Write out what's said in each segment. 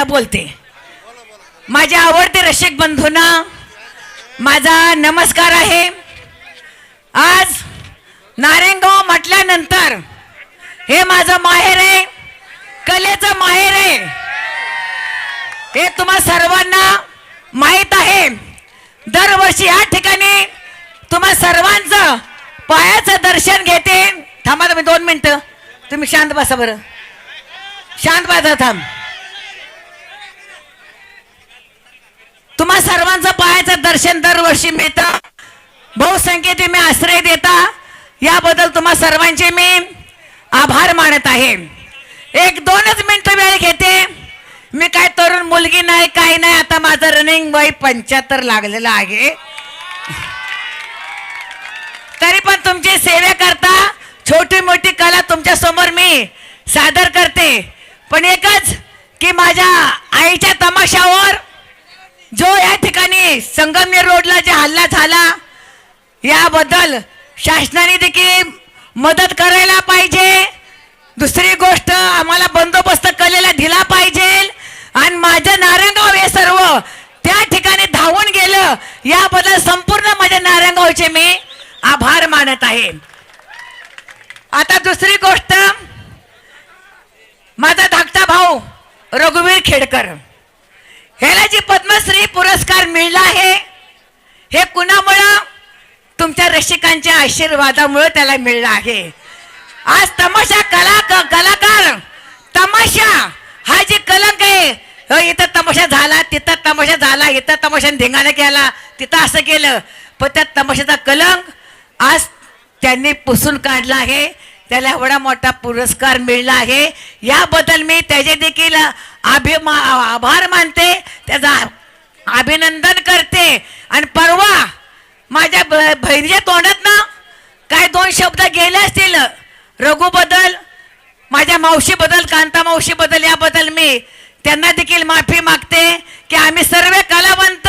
बोलते. माझ्या आवडते रसिक बंधूंना माझा नमस्कार आहे. आज नारायणगाव म्हटल्यानंतर हे माझं माहेर आहे, कलेचं माहेर आहे. हे तुम्हा सर्वांना माहीत आहे. दरवर्षी या ठिकाणी तुम्हा सर्वांचं पायाचं दर्शन घेते. थांबा तुम्ही 2 मिनिटं, तुम्ही शांत बसा बरं, शांत बसा. थांब. तुम्हा सर्वांचं पायाचं दर्शन दरवर्षी मिळतं. बहुसंख्येने तुम्ही आश्रय देता, याबद्दल तुम्हा सर्वांचे मी आभार मानत आहे. 1-2च मिनिटं वेळ घेते. मी काय तरुण मुलगी नाही, काही नाही. आता माझं रनिंग वय 75 लागलेलं आहे. तरी पण तुमची सेवा करता छोटी मोठी कला तुमच्या समोर मी सादर करते. पण एकच की माझ्या आईच्या तमाशावर जो या ठिकाणी संगमनेर रोडला जे हल्ला झाला, याबद्दल शासनाने देखील मदत करायला पाहिजे. दुसरी गोष्ट, आम्हाला बंदोबस्त कलेला दिला पाहिजे. आणि माझं नारायणगाव हे सर्व त्या ठिकाणी धावून गेलं, याबद्दल संपूर्ण माझ्या नारायणगावचे मी आभार मानत आहे. आता दुसरी गोष्ट, माझा धाकटा भाऊ रघुवीर खेडकर, ह्याला जी पद्मश्री पुरस्कार मिळाला आहे, हे कुणामुळं? तुमच्या रसिकांच्या आशीर्वादामुळे त्याला मिळला आहे. आज तमाशा कलाकार तमाशा हा जे कलंक आहे, इथं तमाशा झाला, तिथं तमाशा झाला, इथं तमाशाने धिंगाणा केला, तिथं असं केलं, पण त्या तमाशाचा कलंक आज त्यांनी पुसून काढला आहे. त्याला एवढा मोठा पुरस्कार मिळाला आहे, याबद्दल मी त्याचे देखील आभार मानते, त्याचा अभिनंदन करते. आणि परवा माझ्या बहिणीच्या तोंडात ना काय 2 शब्द गेले असतील रघुबद्दल, माझ्या मावशीबद्दल, कांता मावशीबद्दल, याबद्दल मी त्यांना देखील माफी मागते. की आम्ही सर्व कलावंत,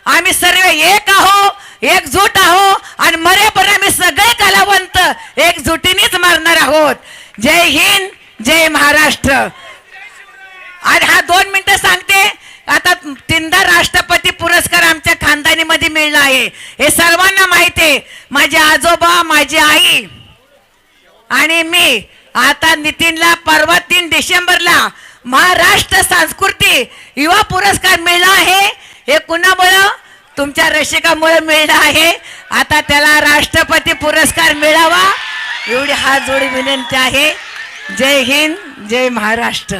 आम्ही सर्व एक आहो, एकजूट आहो, आणि मरेपर्यंत आम्ही सगळे कलावंत एकजुटीनेच मरणार आहोत. जय हिंद, जय महाराष्ट्र. आणि हा 2 मिनिटं सांगते. आता 3दा राष्ट्रपती पुरस्कार आमच्या खानदानीमध्ये मिळला आहे, हे सर्वांना माहिती आहे. माझे आजोबा, माझी आई आणि मी. आता नितीनला परवा 3 डिसेंबरला महाराष्ट्र सांस्कृतिक युवा पुरस्कार मिळाला आहे. हे कुणामुळं? तुमच्या रसिकामुळे मिळाला आहे. आता त्याला राष्ट्रपती पुरस्कार मिळावा एवढी हात जोडी विनंती आहे. जय हिंद, जय महाराष्ट्र.